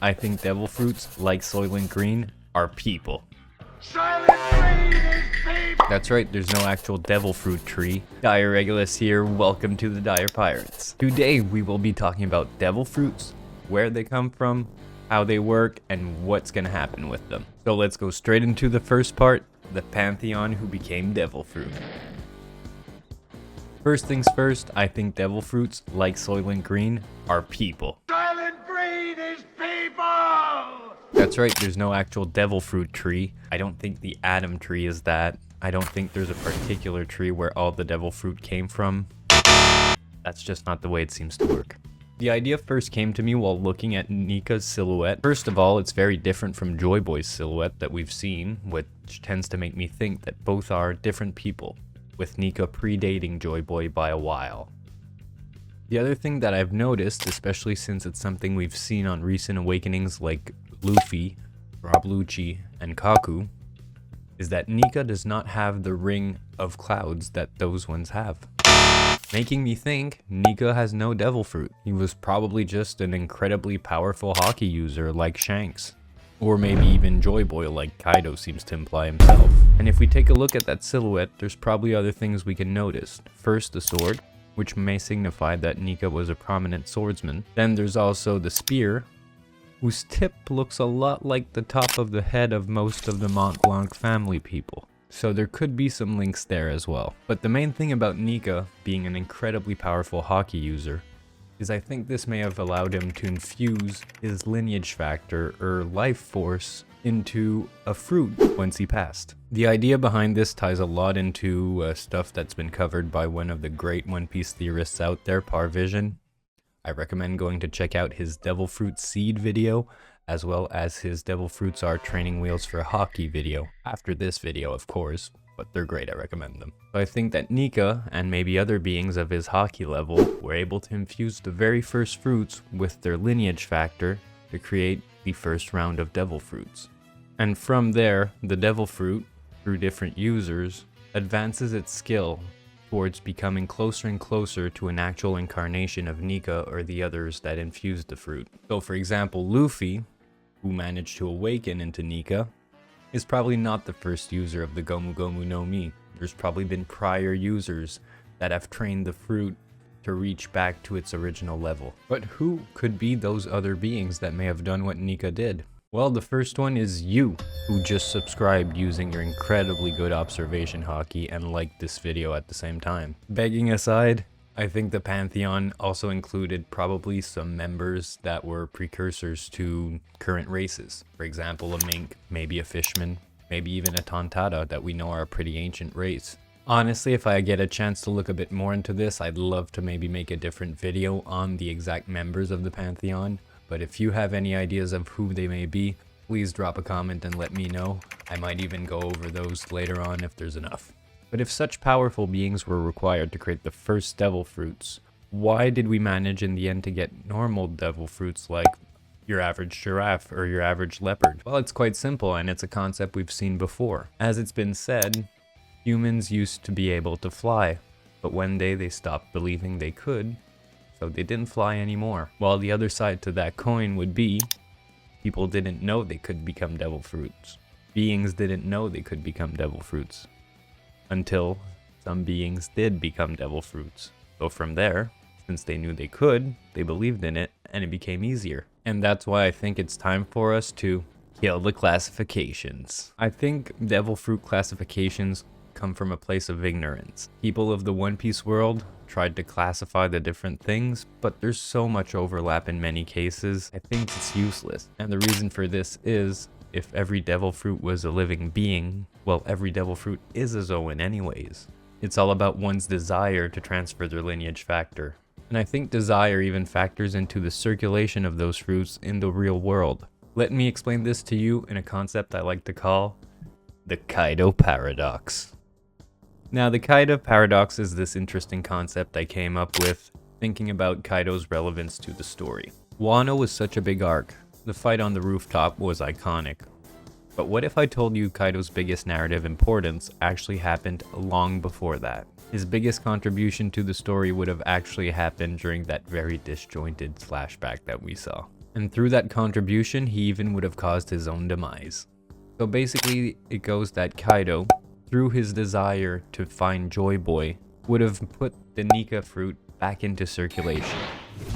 I think devil fruits, like Soylent Green, are people. Silent Green is people! That's right, there's no actual devil fruit tree. Dire Regulus here, welcome to the Dire Pirates. Today we will be talking about devil fruits, where they come from, how they work, and what's gonna happen with them. So let's go straight into the first part, the pantheon who became devil fruit. First things first, I think devil fruits, like Soylent Green, are people. Silent Green is people! That's right, there's no actual devil fruit tree. I don't think the Adam tree is that. I don't think there's a particular tree where all the devil fruit came from. That's just not the way it seems to work. The idea first came to me while looking at Nika's silhouette. First of all, it's very different from Joy Boy's silhouette that we've seen, which tends to make me think that both are different people, with Nika predating Joy Boy by a while. The other thing that I've noticed, especially since it's something we've seen on recent awakenings like Luffy, Rob Lucci, and Kaku, is that Nika does not have the ring of clouds that those ones have. Making me think Nika has no devil fruit. He was probably just an incredibly powerful hockey user like Shanks. Or maybe even Joy Boy like Kaido seems to imply himself. And if we take a look at that silhouette, there's probably other things we can notice. First, the sword, which may signify that Nika was a prominent swordsman. Then there's also the spear, whose tip looks a lot like the top of the head of most of the Mont Blanc family people. So there could be some links there as well. But the main thing about Nika being an incredibly powerful hockey user is I think this may have allowed him to infuse his lineage factor or life force into a fruit once he passed. The idea behind this ties a lot into stuff that's been covered by one of the great One Piece theorists out there, Parvision. I recommend going to check out his Devil Fruit Seed video, as well as his Devil Fruits are Training Wheels for Hockey video, after this video of course, but they're great, I recommend them. So I think that Nika, and maybe other beings of his hockey level, were able to infuse the very first fruits with their lineage factor to create the first round of Devil Fruits. And from there, the Devil Fruit, through different users, advances its skill towards becoming closer and closer to an actual incarnation of Nika or the others that infused the fruit. So for example, Luffy, who managed to awaken into Nika, is probably not the first user of the Gomu Gomu no Mi. There's probably been prior users that have trained the fruit to reach back to its original level. But who could be those other beings that may have done what Nika did? Well, the first one is you, who just subscribed using your incredibly good observation hockey and liked this video at the same time. Begging aside, I think the Pantheon also included probably some members that were precursors to current races. For example, a mink, maybe a fishman, maybe even a tontata that we know are a pretty ancient race. Honestly, if I get a chance to look a bit more into this, I'd love to maybe make a different video on the exact members of the Pantheon. But if you have any ideas of who they may be, please drop a comment and let me know. I might even go over those later on if there's enough. But if such powerful beings were required to create the first devil fruits, why did we manage in the end to get normal devil fruits like your average giraffe or your average leopard? Well, it's quite simple, and it's a concept we've seen before. As it's been said, humans used to be able to fly, but one day they stopped believing they could, so they didn't fly anymore. While the other side to that coin would be, people didn't know they could become devil fruits. Beings didn't know they could become devil fruits. Until some beings did become devil fruits. So from there, since they knew they could, they believed in it, and it became easier. And that's why I think it's time for us to kill the classifications. I think devil fruit classifications come from a place of ignorance. People of the One Piece world tried to classify the different things, but there's so much overlap in many cases, I think it's useless. And the reason for this is, if every devil fruit was a living being, well, every devil fruit is a Zoan anyways. It's all about one's desire to transfer their lineage factor. And I think desire even factors into the circulation of those fruits in the real world. Let me explain this to you in a concept I like to call the Kaido paradox. Now, the Kaido paradox is this interesting concept I came up with thinking about Kaido's relevance to the story. Wano was such a big arc. The fight on the rooftop was iconic. But what if I told you Kaido's biggest narrative importance actually happened long before that? His biggest contribution to the story would have actually happened during that very disjointed flashback that we saw. And through that contribution, he even would have caused his own demise. So basically, it goes that Kaido, through his desire to find Joy Boy, would have put the Nika fruit back into circulation.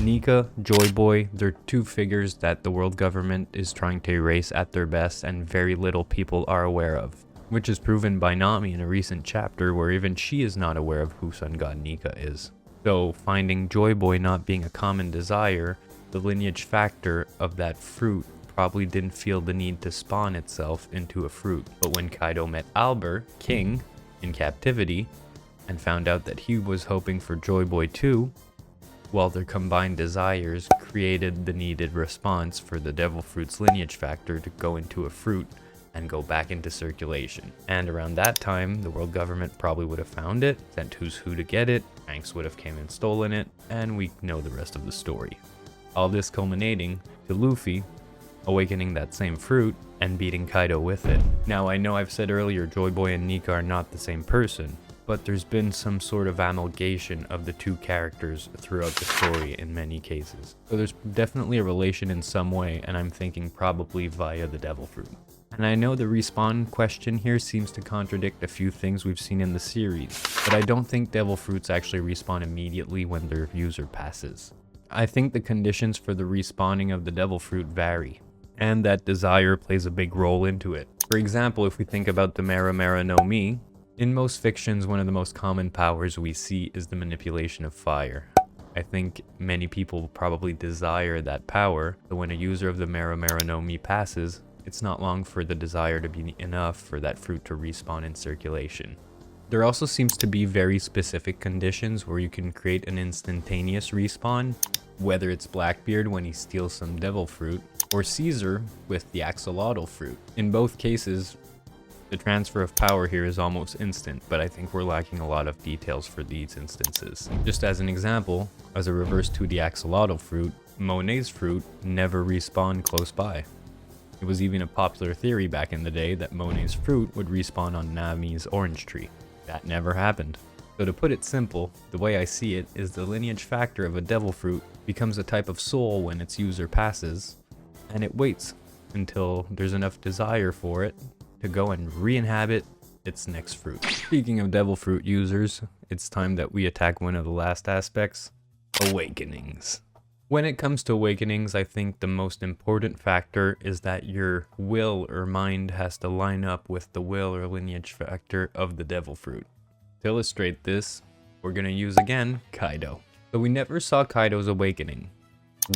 Nika, Joy Boy, they're two figures that the world government is trying to erase at their best and very little people are aware of, which is proven by Nami in a recent chapter where even she is not aware of who Sun God Nika is. So finding Joy Boy not being a common desire, the lineage factor of that fruit probably didn't feel the need to spawn itself into a fruit. But when Kaido met Albert, King, in captivity, and found out that he was hoping for Joy Boy too, while their combined desires created the needed response for the devil fruit's lineage factor to go into a fruit and go back into circulation. And around that time, the world government probably would have found it, sent who's who to get it, Shanks would have came and stolen it, and we know the rest of the story. All this culminating to Luffy awakening that same fruit and beating Kaido with it. Now I know I've said earlier Joy Boy and Nika are not the same person, but there's been some sort of amalgamation of the two characters throughout the story in many cases. So there's definitely a relation in some way, and I'm thinking probably via the devil fruit. And I know the respawn question here seems to contradict a few things we've seen in the series, but I don't think devil fruits actually respawn immediately when their user passes. I think the conditions for the respawning of the devil fruit vary, and that desire plays a big role into it. For example, if we think about the Mera Mera no Mi, in most fictions, one of the most common powers we see is the manipulation of fire. I think many people probably desire that power, but when a user of the Mera Mera no Mi passes, it's not long for the desire to be enough for that fruit to respawn in circulation. There also seems to be very specific conditions where you can create an instantaneous respawn, whether it's Blackbeard when he steals some devil fruit, or Caesar with the axolotl fruit. In both cases, the transfer of power here is almost instant, but I think we're lacking a lot of details for these instances. Just as an example, as a reverse to the axolotl fruit, Monet's fruit never respawned close by. It was even a popular theory back in the day that Monet's fruit would respawn on Nami's orange tree. That never happened. So to put it simple, the way I see it is the lineage factor of a devil fruit becomes a type of soul when its user passes, and it waits until there's enough desire for it to go and re-inhabit its next fruit. Speaking of devil fruit users, it's time that we attack one of the last aspects, awakenings. When it comes to awakenings, I think the most important factor is that your will or mind has to line up with the will or lineage factor of the devil fruit. To illustrate this, we're going to use again Kaido. So we never saw Kaido's awakening.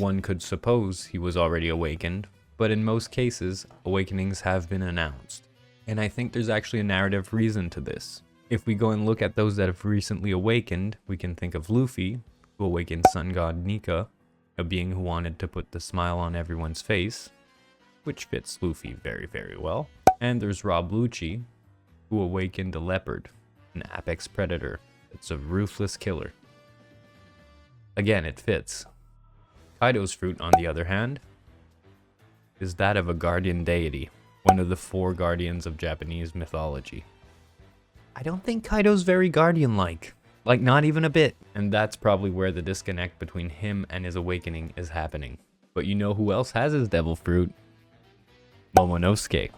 One could suppose he was already awakened, but in most cases, awakenings have been announced. And I think there's actually a narrative reason to this. If we go and look at those that have recently awakened, we can think of Luffy, who awakened Sun God Nika, a being who wanted to put the smile on everyone's face, which fits Luffy very, very well. And there's Rob Lucci, who awakened a leopard, an apex predator. It's a ruthless killer. Again, it fits. Kaido's fruit, on the other hand, is that of a guardian deity, one of the 4 guardians of Japanese mythology. I don't think Kaido's very guardian-like. Like, not even a bit. And that's probably where the disconnect between him and his awakening is happening. But you know who else has his devil fruit? Momonosuke.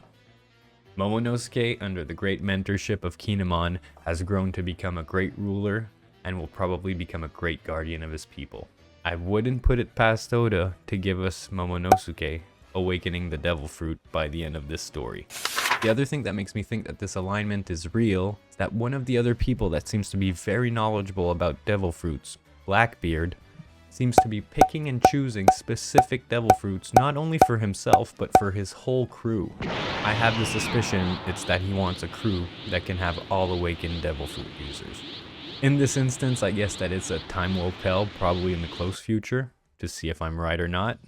Momonosuke, under the great mentorship of Kinemon, has grown to become a great ruler and will probably become a great guardian of his people. I wouldn't put it past Oda to give us Momonosuke awakening the devil fruit by the end of this story. The other thing that makes me think that this alignment is real is that one of the other people that seems to be very knowledgeable about devil fruits, Blackbeard, seems to be picking and choosing specific devil fruits not only for himself but for his whole crew. I have the suspicion it's that he wants a crew that can have all awakened devil fruit users. In this instance, I guess that it's a time will tell, probably in the close future, to see if I'm right or not.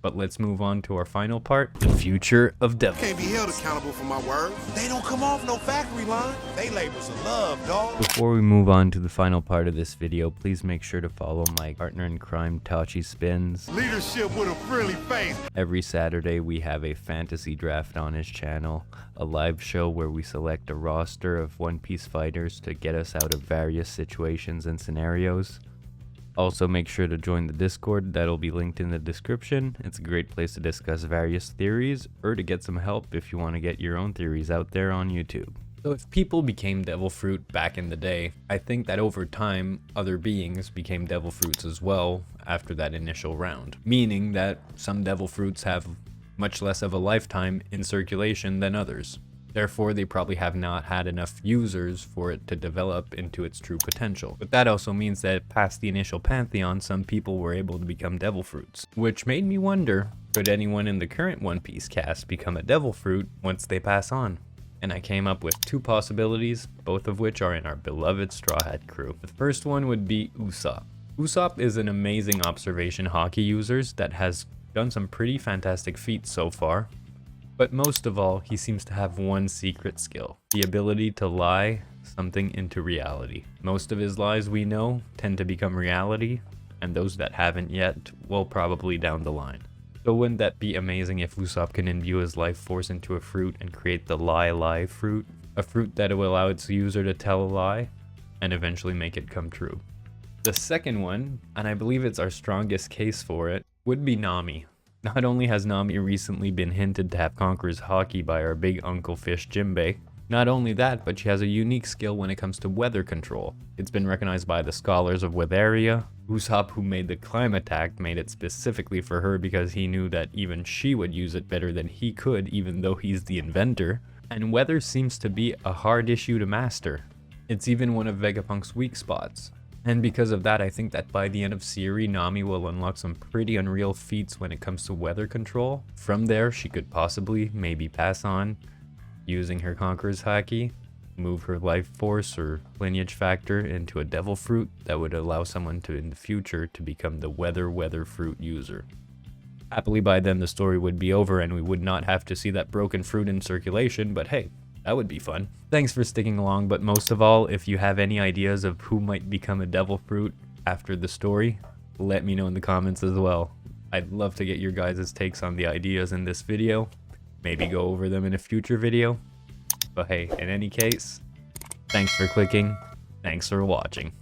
But let's move on to our final part, the future of devil. Can't be held accountable for my words. They don't come off no factory line. They labors of love, dog. Before we move on to the final part of this video, please make sure to follow my partner in crime, Tachi Spins. Leadership with a friendly face. Every Saturday, we have a fantasy draft on his channel, a live show where we select a roster of One Piece fighters to get us out of various situations and scenarios. Also, make sure to join the Discord, that'll be linked in the description. It's a great place to discuss various theories, or to get some help if you want to get your own theories out there on YouTube. So if people became devil fruit back in the day, I think that over time, other beings became devil fruits as well after that initial round. Meaning that some devil fruits have much less of a lifetime in circulation than others. Therefore, they probably have not had enough users for it to develop into its true potential. But that also means that past the initial pantheon, some people were able to become devil fruits. Which made me wonder, could anyone in the current One Piece cast become a devil fruit once they pass on? And I came up with two possibilities, both of which are in our beloved Straw Hat crew. The first one would be Usopp. Usopp is an amazing observation hockey user that has done some pretty fantastic feats so far. But most of all, he seems to have one secret skill, the ability to lie something into reality. Most of his lies we know tend to become reality, and those that haven't yet will probably down the line. So wouldn't that be amazing if Usopp can imbue his life force into a fruit and create the lie fruit? A fruit that will allow its user to tell a lie and eventually make it come true. The second one, and I believe it's our strongest case for it, would be Nami. Not only has Nami recently been hinted to have Conqueror's Haki by our big Uncle Fish Jimbei, not only that, but she has a unique skill when it comes to weather control. It's been recognized by the scholars of Weatheria. Usopp, who made the climate act, made it specifically for her because he knew that even she would use it better than he could, even though he's the inventor. And weather seems to be a hard issue to master. It's even one of Vegapunk's weak spots. And because of that, I think that by the end of Siri, Nami will unlock some pretty unreal feats when it comes to weather control. From there, she could possibly maybe pass on using her Conqueror's Haki, move her life force or lineage factor into a devil fruit that would allow someone to, in the future, to become the weather fruit user. Happily by then the story would be over and we would not have to see that broken fruit in circulation, but hey, that would be fun. Thanks for sticking along, but most of all, if you have any ideas of who might become a devil fruit after the story, let me know in the comments as well. I'd love to get your guys' takes on the ideas in this video. Maybe go over them in a future video. But hey, in any case, thanks for clicking, thanks for watching.